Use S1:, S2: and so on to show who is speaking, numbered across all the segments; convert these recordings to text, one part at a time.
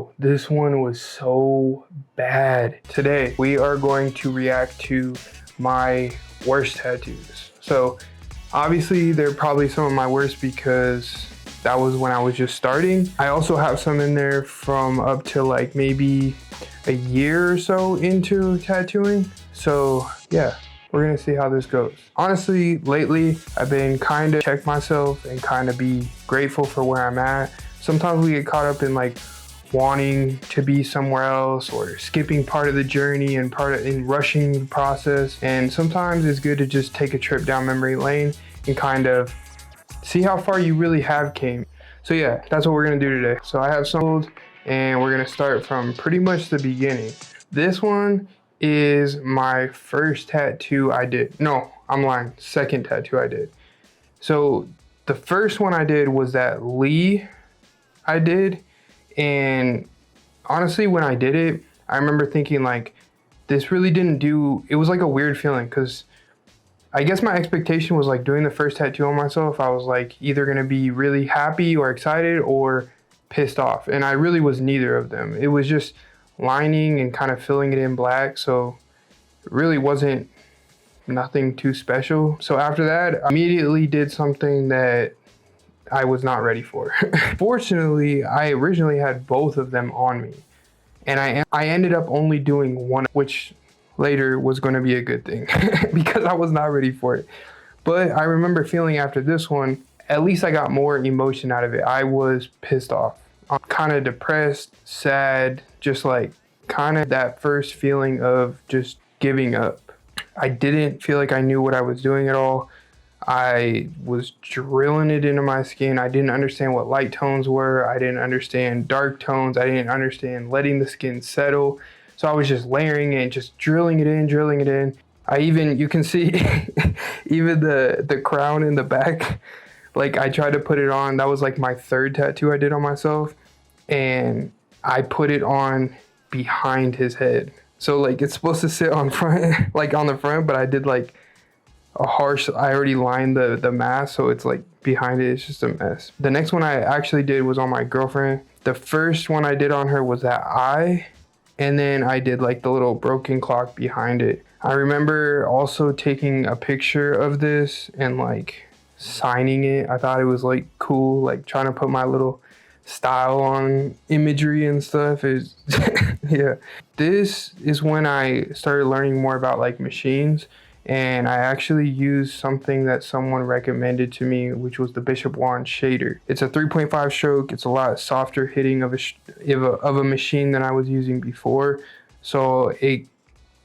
S1: bro, this one was so bad. Today, we are going to react to my worst tattoos. So obviously they're probably some of my worst because that was when I was just starting. I also have some in there from up to like maybe a year or so into tattooing. So yeah, we're gonna see how this goes. Honestly, lately, I've been kind of check myself and kind of be grateful for where I'm at. Sometimes we get caught up in like wanting to be somewhere else or skipping part of the journey and in rushing the process. And sometimes it's good to just take a trip down memory lane and kind of see how far you really have came. So yeah, that's what we're gonna do today. So I have some, and we're gonna start from pretty much the beginning. This one is my first tattoo I did. No, I'm lying, second tattoo I did. So the first one I did was that Lee I did, and honestly when I did it, I remember thinking like, this really didn't do, it was like a weird feeling because I guess my expectation was like doing the first tattoo on myself, I was like either gonna be really happy or excited or pissed off, and I really was neither of them. It was just lining and kind of filling it in black, so it really wasn't nothing too special. So after that, I immediately did something that I was not ready for. Fortunately, I originally had both of them on me, and I ended up only doing one, which later was going to be a good thing because I was not ready for it. But I remember feeling after this one, at least I got more emotion out of it. I was pissed off. I'm kind of depressed, sad, just like kind of that first feeling of just giving up. I didn't feel like I knew what I was doing at all. I was drilling it into my skin. I didn't understand what light tones were. I didn't understand dark tones. I didn't understand letting the skin settle. So I was just layering it, just drilling it in. You can see even the crown in the back. Like I tried to put it on. That was like my third tattoo I did on myself. And I put it on behind his head. So like it's supposed to sit on front, like on the front, but I did like I already lined the mask, so it's like behind it, it's just a mess. The next one I actually did was on my girlfriend. The first one I did on her was that eye, and then I did like the little broken clock behind it. I remember also taking a picture of this and like signing it. I thought it was like cool, like trying to put my little style on imagery and stuff. Is yeah. This is when I started learning more about like machines. And I actually used something that someone recommended to me, which was the Bishop Wand shader. It's a 3.5 stroke. It's a lot softer hitting of a machine than I was using before. So I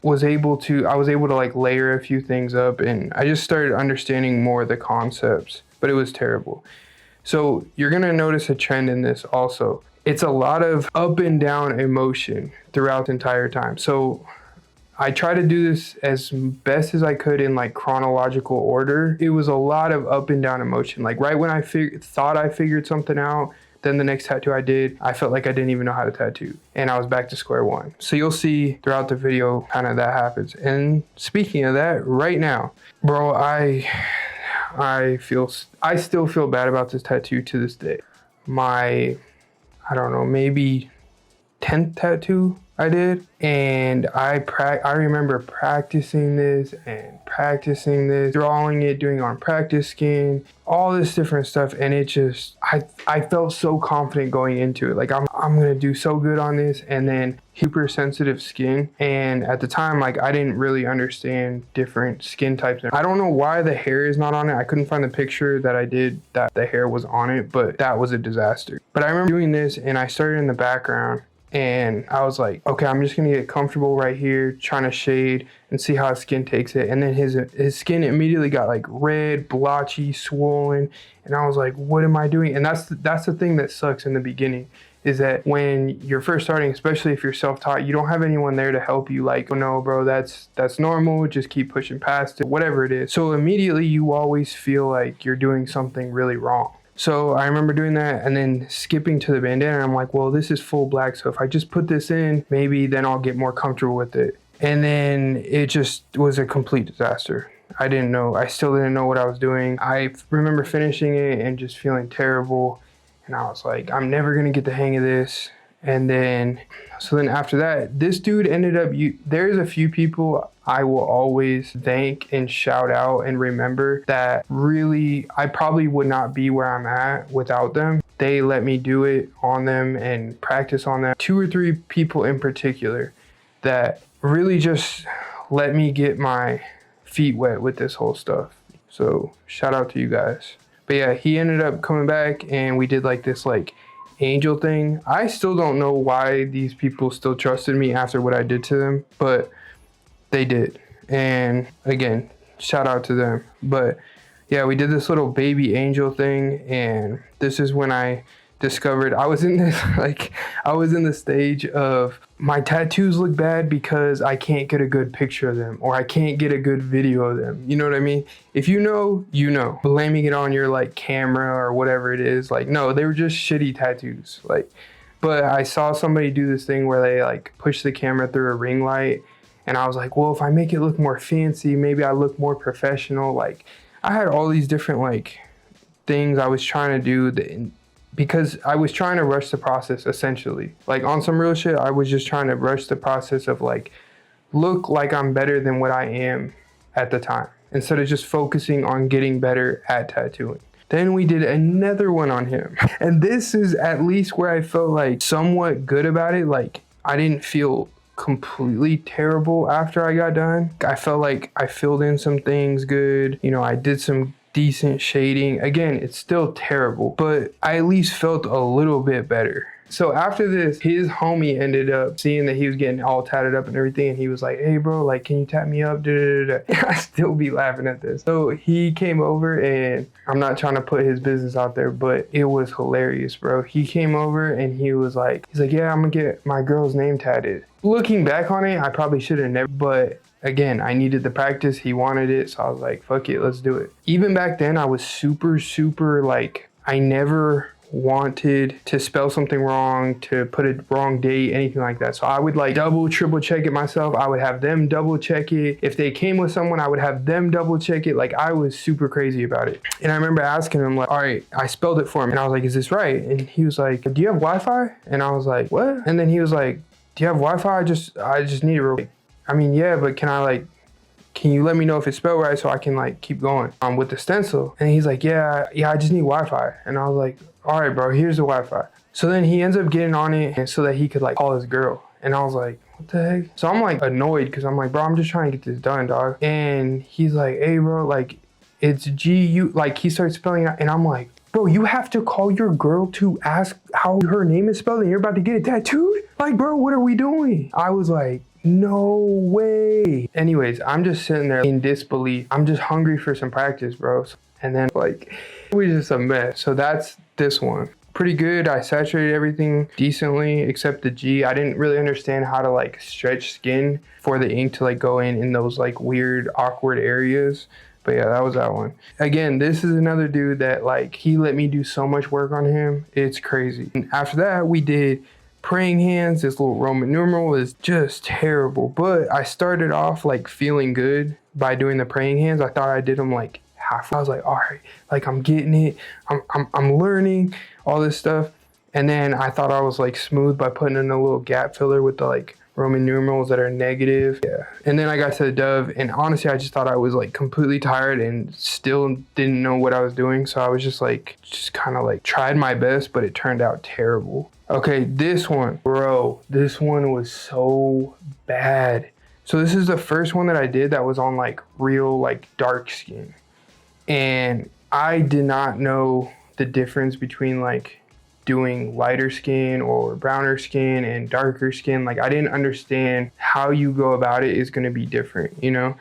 S1: was able to like layer a few things up, and I just started understanding more of the concepts, but it was terrible. So you're gonna notice a trend in this also. It's a lot of up and down emotion throughout the entire time. So I try to do this as best as I could in like chronological order. It was a lot of up and down emotion. Like right when I thought I figured something out, then the next tattoo I did, I felt like I didn't even know how to tattoo, and I was back to square one. So you'll see throughout the video kind of that happens. And speaking of that, right now, bro, I still feel bad about this tattoo to this day. I don't know, maybe 10th tattoo I did, and I remember practicing this, drawing it, doing on practice skin, all this different stuff, and it just I felt so confident going into it, like I'm gonna do so good on this. And then super sensitive skin, and at the time like I didn't really understand different skin types. I don't know why the hair is not on it. I couldn't find the picture that I did that the hair was on it, but that was a disaster. But I remember doing this, and I started in the background, and I was like, okay, I'm just gonna get comfortable right here, trying to shade and see how his skin takes it. And then his skin immediately got like red, blotchy, swollen, and I was like, what am I doing? And that's the thing that sucks in the beginning, is that when you're first starting, especially if you're self-taught, you don't have anyone there to help you, like, oh no bro, that's normal, just keep pushing past it, whatever it is. So immediately you always feel like you're doing something really wrong. So I remember doing that and then skipping to the bandana, and I'm like, well, this is full black, so if I just put this in, maybe then I'll get more comfortable with it. And then it just was a complete disaster. I still didn't know what I was doing. I remember finishing it and just feeling terrible, and I was like, I'm never gonna get the hang of this. And then, so then after that, this dude ended up, there's a few people I will always thank and shout out and remember that really, I probably would not be where I'm at without them. They let me do it on them and practice on them. 2 or 3 people in particular that really just let me get my feet wet with this whole stuff. So shout out to you guys. But yeah, he ended up coming back and we did like this like angel thing. I still don't know why these people still trusted me after what I did to them, but they did. And again, shout out to them. But yeah, we did this little baby angel thing, and this is when I discovered I was in the stage of my tattoos look bad because I can't get a good picture of them or I can't get a good video of them. You know what I mean? If you know, you know. Blaming it on your like camera or whatever it is, like no, they were just shitty tattoos. Like, but I saw somebody do this thing where they like push the camera through a ring light, and I was like, well, if I make it look more fancy, maybe I look more professional. Like, I had all these different like things I was trying to do because I was trying to rush the process essentially. Like on some real shit, I was just trying to rush the process of like, look like I'm better than what I am at the time, instead of just focusing on getting better at tattooing. Then we did another one on him. And this is at least where I felt like somewhat good about it. Like I didn't feel completely terrible after I got done. I felt like I filled in some things good. You know, I did some decent shading. Again, it's still terrible, but I at least felt a little bit better. So after this, his homie ended up seeing that he was getting all tatted up and everything, and he was like, hey bro, like, can you tat me up? I still be laughing at this. So he came over, and I'm not trying to put his business out there, but it was hilarious, bro. He came over and he's like, yeah, I'm gonna get my girl's name tatted. Looking back on it, I probably should have never, but again, I needed the practice. He wanted it, so I was like, fuck it, let's do it. Even back then, I was super like, I never wanted to spell something wrong, to put a wrong date, anything like that. So I would like triple check it myself. I would have them double check it. If they came with someone, I would have them double check it. Like I was super crazy about it. And I remember asking him like, all right, I spelled it for him. And I was like, is this right? And he was like, do you have Wi-Fi? And I was like, what? And then he was like, do you have Wi-Fi? I just need it real quick. I mean, yeah, but can you let me know if it's spelled right so I can like keep going with the stencil? And he's like, yeah, I just need Wi-Fi. And I was like, all right, bro, here's the Wi-Fi. So then he ends up getting on it so that he could like call his girl. And I was like, what the heck? So I'm like annoyed because I'm like, bro, I'm just trying to get this done, dog. And he's like, hey, bro, like it's G-U, like he starts spelling it out. And I'm like, bro, you have to call your girl to ask how her name is spelled and you're about to get it tattooed? Like, bro, what are we doing? I was like, no way. Anyways, I'm just sitting there in disbelief. I'm just hungry for some practice, bro. And then like, it was just a mess. So that's this one. Pretty good. I saturated everything decently except the G. I didn't really understand how to like stretch skin for the ink to like go in those like weird, awkward areas. But yeah, that was that one. Again, this is another dude that like, he let me do so much work on him. It's crazy. And after that, we did praying hands. This little Roman numeral is just terrible. But I started off like feeling good by doing the praying hands. I thought I did them like half. I was like, all right, like I'm getting it. I'm learning all this stuff. And then I thought I was like smooth by putting in a little gap filler with the like Roman numerals that are negative. Yeah. And then I got to the dove, and honestly, I just thought I was like completely tired and still didn't know what I was doing. So I was just kind of like tried my best, but it turned out terrible. Okay, this one, bro, this one was so bad. So this is the first one that I did that was on like real like dark skin. And I did not know the difference between like doing lighter skin or browner skin and darker skin. Like I didn't understand how you go about it is going to be different, you know?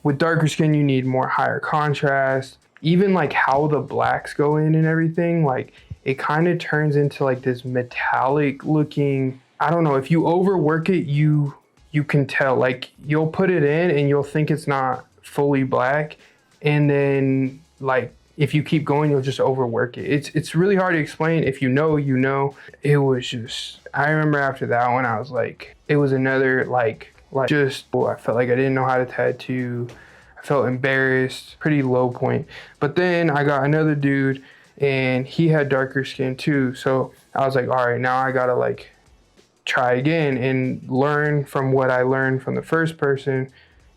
S1: With darker skin, you need more higher contrast. Even like how the blacks go in and everything, like it kind of turns into like this metallic looking, I don't know, if you overwork it, you can tell. Like you'll put it in and you'll think it's not fully black. And then like, if you keep going, you'll just overwork it. It's really hard to explain. If you know, you know. It was just, I remember after that one, I was like, it was another like just, I felt like I didn't know how to tattoo. I felt embarrassed, pretty low point. But then I got another dude and he had darker skin too. So I was like, all right, now I gotta like try again and learn from what I learned from the first person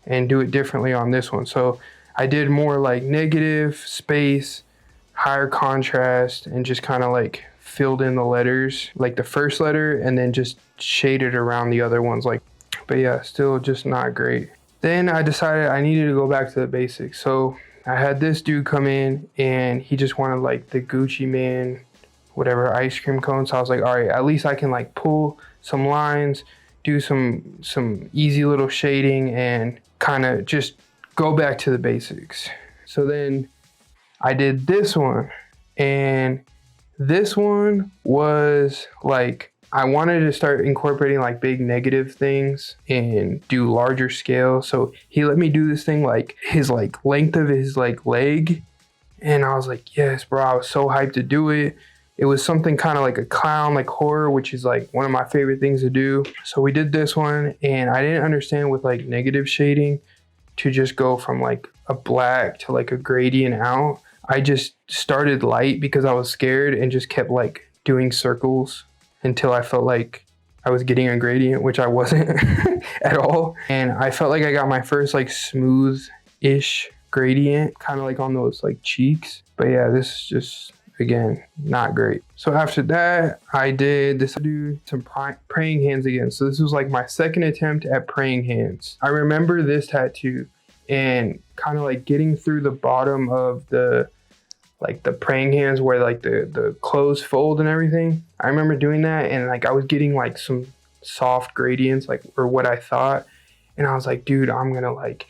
S1: and do it differently on this one. So I did more like negative space, higher contrast, and just kind of like filled in the letters, like the first letter, and then just shaded around the other ones. Like, but yeah, still just not great. Then I decided I needed to go back to the basics. So I had this dude come in and he just wanted like the Gucci Man, whatever, ice cream cone. So I was like, all right, at least I can like pull some lines, do some easy little shading, and kind of just go back to the basics. So then I did this one, and this one was like, I wanted to start incorporating like big negative things and do larger scale. So he let me do this thing like his like length of his like leg. And I was like, yes, bro, I was so hyped to do it. It was something kind of like a clown, like horror, which is like one of my favorite things to do. So we did this one, and I didn't understand with like negative shading to just go from like a black to like a gradient out. I just started light because I was scared and just kept like doing circles until I felt like I was getting a gradient, which I wasn't at all. And I felt like I got my first like smooth-ish gradient, kind of like on those like cheeks. But yeah, this is just, again, not great. So after that, I did this, do some praying hands again. So this was like my second attempt at praying hands. I remember this tattoo and kind of like getting through the bottom of the praying hands where like the clothes fold and everything. I remember doing that, and like I was getting like some soft gradients, like, or what I thought. And I was like, dude, I'm gonna like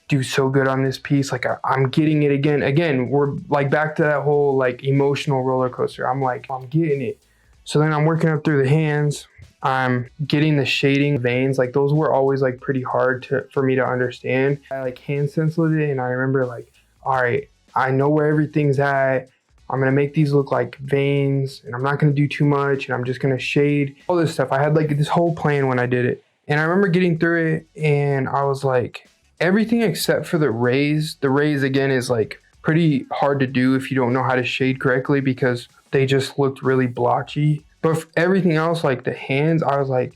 S1: do so good on this piece. Like I'm getting it again. Again, we're like back to that whole like emotional roller coaster. I'm like, I'm getting it. So then I'm working up through the hands. I'm getting the shading veins. Like those were always like pretty hard for me to understand. I like hand stenciled it, and I remember like, all right, I know where everything's at. I'm gonna make these look like veins, and I'm not gonna do too much, and I'm just gonna shade all this stuff. I had like this whole plan when I did it. And I remember getting through it, and I was like, everything except for the rays. The rays, again, is like pretty hard to do if you don't know how to shade correctly because they just looked really blotchy. But for everything else, like the hands, I was like,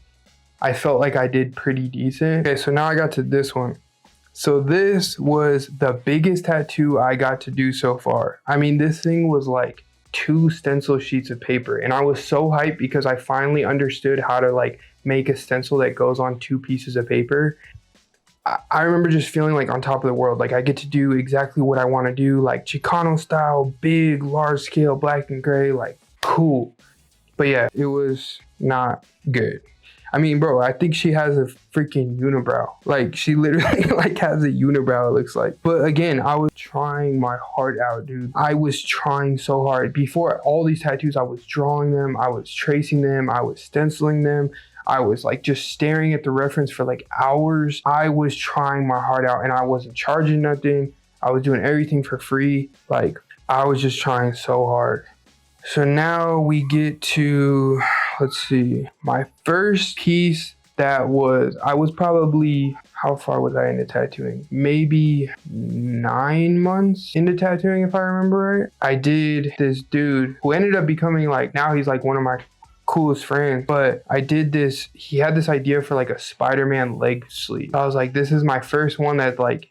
S1: I felt like I did pretty decent. Okay, so now I got to this one. So this was the biggest tattoo I got to do so far. I mean, this thing was like 2 stencil sheets of paper, and I was so hyped because I finally understood how to like make a stencil that goes on 2 pieces of paper. I remember just feeling like on top of the world. Like I get to do exactly what I want to do, like Chicano style, big, large scale, black and gray, like cool. But yeah, it was not good. I mean, bro, I think she has a freaking unibrow. Like she literally like has a unibrow, it looks like. But again, I was trying my heart out, dude. I was trying so hard. Before all these tattoos, I was drawing them, I was tracing them, I was stenciling them. I was like just staring at the reference for like hours. I was trying my heart out, and I wasn't charging nothing. I was doing everything for free. Like I was just trying so hard. So now we get to, let's see, my first piece that was, I was probably, how far was I into tattooing? Maybe 9 months into tattooing, if I remember right. I did this dude who ended up becoming like, now he's like one of my coolest friends. But I did this, he had this idea for like a Spider-Man leg sleeve. I was like, this is my first one that like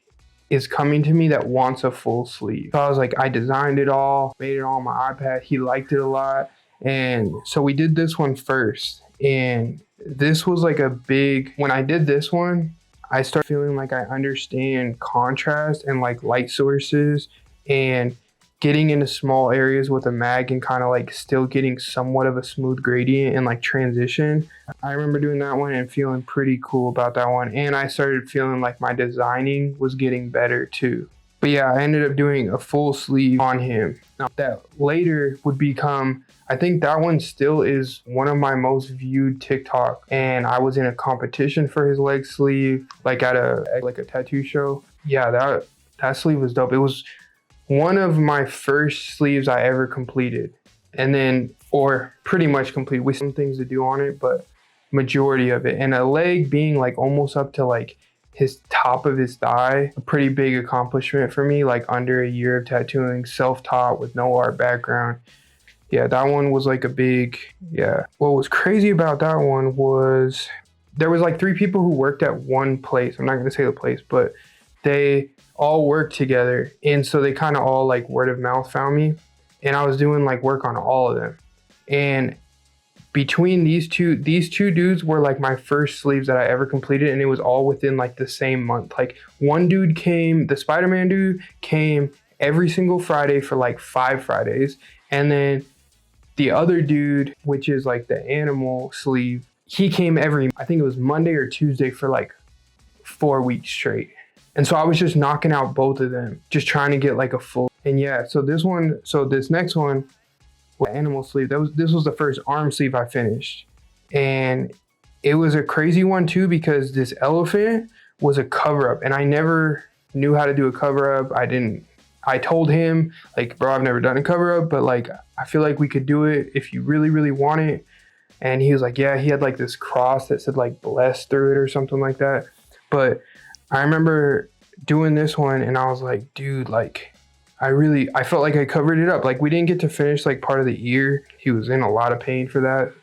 S1: is coming to me that wants a full sleeve. So I was like, I designed it all, made it all on my iPad. He liked it a lot. And so we did this one first. And this was like a big, when I did this one, I started feeling like I understand contrast and like light sources and getting into small areas with a mag and kind of like still getting somewhat of a smooth gradient and like transition. I remember doing that one and feeling pretty cool about that one. And I started feeling like my designing was getting better too. But yeah, I ended up doing a full sleeve on him. Now that later would become, I think that one still is one of my most viewed TikTok. And I was in a competition for his leg sleeve, like at a tattoo show. Yeah, that sleeve was dope. It was one of my first sleeves I ever completed, and then, or pretty much complete with some things to do on it, but majority of it. And a leg being like almost up to like his top of his thigh, a pretty big accomplishment for me, like under a year of tattooing, self-taught with no art background. Yeah, that one was like a big, yeah. What was crazy about that one was there was like 3 people who worked at one place. I'm not going to say the place, but they all worked together. And so they kind of all like word of mouth found me. And I was doing like work on all of them. And between these two dudes were like my first sleeves that I ever completed, and it was all within like the same month. Like one dude came, the Spider-Man dude came every single Friday for like 5 Fridays, and then the other dude, which is like the animal sleeve, he came every, I think it was Monday or Tuesday for like 4 weeks straight. And so I was just knocking out both of them, just trying to get like a full. And yeah, so this next one, animal sleeve, this was the first arm sleeve I finished, and it was a crazy one too because this elephant was a cover up, and I never knew how to do a cover up. I told him like, bro, I've never done a cover up, but like I feel like we could do it if you really want it. And he was like, yeah, he had like this cross that said like blessed through it or something like that. But I remember doing this one and I was like, dude, like I felt like I covered it up. Like we didn't get to finish like part of the ear. He was in a lot of pain for that.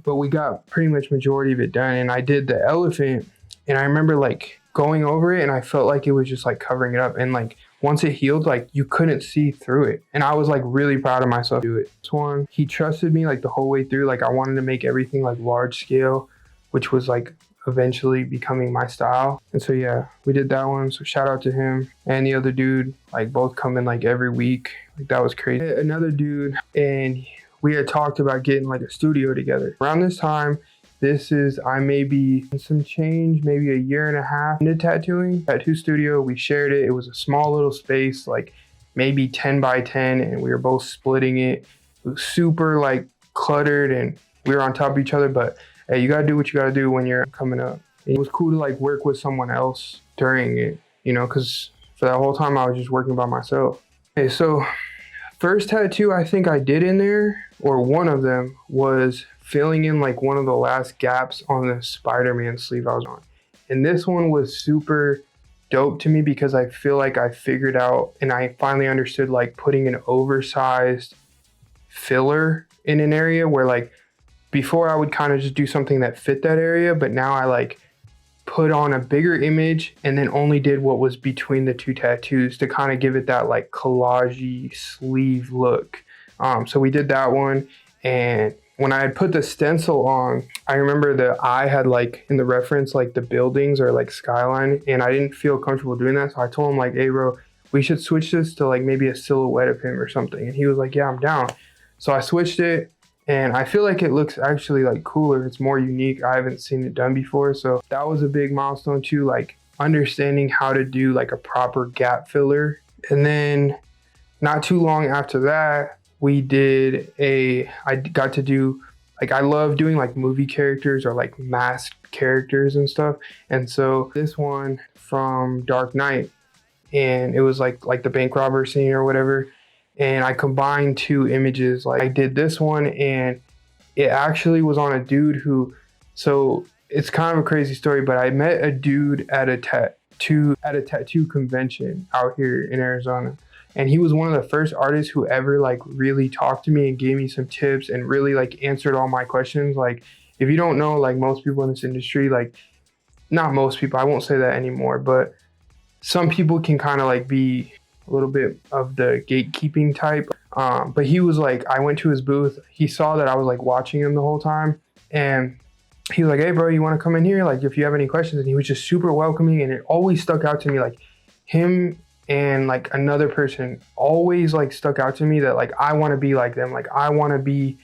S1: But we got pretty much majority of it done. And I did the elephant, and I remember like going over it and I felt like it was just like covering it up. And like once it healed, like you couldn't see through it. And I was like really proud of myself to do it. This one, he trusted me like the whole way through. Like I wanted to make everything like large scale, which was like eventually becoming my style. And so yeah, we did that one. So shout out to him and the other dude, like both coming like every week. Like that was crazy. Another dude, and we had talked about getting like a studio together. Around this time, I may be some change, maybe a year and a half into tattoo studio. We shared it. It was a small little space, like maybe 10 by 10, and we were both splitting it. It was super like cluttered and we were on top of each other, but hey, you gotta do what you gotta do when you're coming up. It was cool to like work with someone else during it, you know, because for that whole time I was just working by myself. Okay, so first tattoo I think I did in there, or one of them, was filling in like one of the last gaps on the Spider-Man sleeve I was on. And this one was super dope to me because I feel like I figured out and I finally understood like putting an oversized filler in an area where like before I would kind of just do something that fit that area, but now I like put on a bigger image and then only did what was between the two tattoos to kind of give it that like collage-y sleeve look. So we did that one, and when I had put the stencil on, I remember the eye had like in the reference like the buildings or like skyline, and I didn't feel comfortable doing that. So I told him like, hey bro, we should switch this to like maybe a silhouette of him or something. And he was like, yeah, I'm down. So I switched it, and I feel like it looks actually like cooler. It's more unique. I haven't seen it done before. So that was a big milestone too, like understanding how to do like a proper gap filler. And then not too long after that, I got to do, like I love doing like movie characters or like masked characters and stuff. And so this one from Dark Knight, and it was like the bank robber scene or whatever. And I combined 2 images. Like I did this one, and it actually was on a dude who, so it's kind of a crazy story, but I met a dude at a tattoo convention out here in Arizona. And he was one of the first artists who ever like really talked to me and gave me some tips and really like answered all my questions. Like if you don't know, like most people in this industry, like not most people, I won't say that anymore, but some people can kind of like be a little bit of the gatekeeping type. But he was like, I went to his booth, he saw that I was like watching him the whole time, and he was like, hey bro, you want to come in here? Like if you have any questions. And he was just super welcoming, and it always stuck out to me, like him and like another person always like stuck out to me that like I want to be like them, like I want to be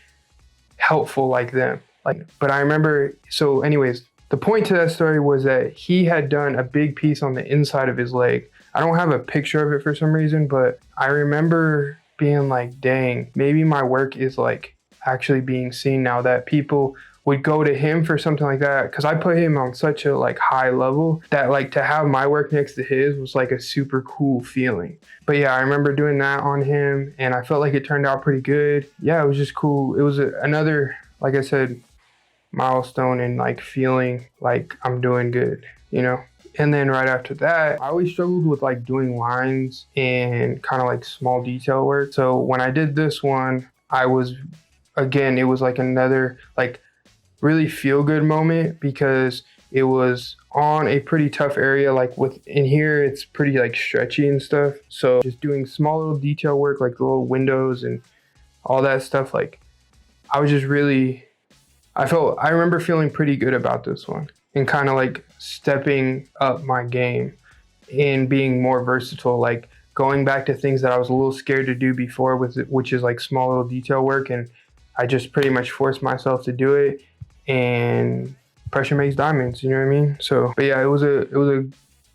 S1: helpful like them. Like, but I remember, so anyways, the point to that story was that he had done a big piece on the inside of his leg. I don't have a picture of it for some reason, but I remember being like, dang, maybe my work is like actually being seen now, that people would go to him for something like that, because I put him on such a like high level that like to have my work next to his was like a super cool feeling. But yeah, I remember doing that on him, and I felt like it turned out pretty good. Yeah, it was just cool. It was another, like I said, milestone in like feeling like I'm doing good, you know? And then right after that, I always struggled with like doing lines and kind of like small detail work. So when I did this one, I was, again, it was like another like really feel good moment because it was on a pretty tough area. Like in here, it's pretty like stretchy and stuff. So just doing small little detail work, like the little windows and all that stuff. Like I was just really, I remember feeling pretty good about this one and kind of like stepping up my game and being more versatile, like going back to things that I was a little scared to do before, which is like small little detail work. And I just pretty much forced myself to do it, and pressure makes diamonds, you know what I mean? So, but yeah, it was a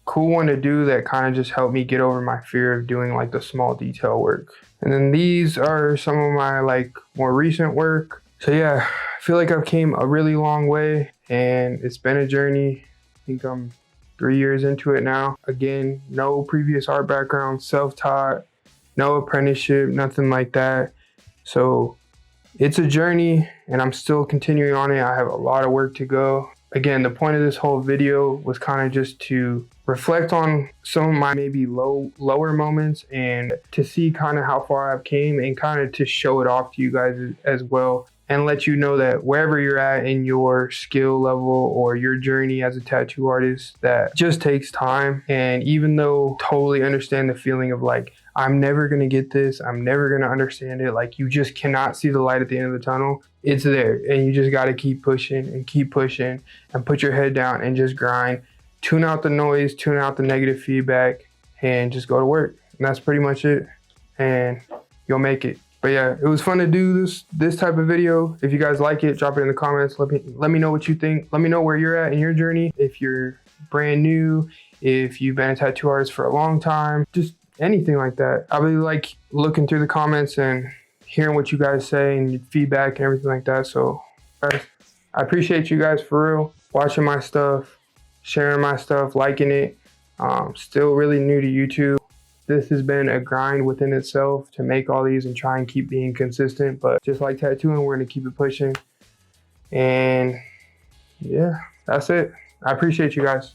S1: cool one to do that kind of just helped me get over my fear of doing like the small detail work. And then these are some of my like more recent work. So yeah, I feel like I've came a really long way, and it's been a journey. I think I'm 3 years into it now. Again, no previous art background, self-taught, no apprenticeship, nothing like that. So it's a journey, and I'm still continuing on it. I have a lot of work to go. Again, the point of this whole video was kind of just to reflect on some of my maybe lower moments, and to see kind of how far I've came, and kind of to show it off to you guys as well, and let you know that wherever you're at in your skill level or your journey as a tattoo artist, that just takes time. And even though I totally understand the feeling of like, I'm never gonna get this, I'm never gonna understand it, like you just cannot see the light at the end of the tunnel, it's there, and you just gotta keep pushing and put your head down and just grind. Tune out the noise, tune out the negative feedback, and just go to work. And that's pretty much it, and you'll make it. But yeah, it was fun to do this type of video. If you guys like it, drop it in the comments. Let me know what you think. Let me know where you're at in your journey. If you're brand new, if you've been a tattoo artist for a long time, just anything like that. I really like looking through the comments and hearing what you guys say and your feedback and everything like that. So guys, I appreciate you guys for real, watching my stuff, sharing my stuff, liking it. Still really new to YouTube. This has been a grind within itself to make all these and try and keep being consistent. But just like tattooing, we're going to keep it pushing. And yeah, that's it. I appreciate you guys.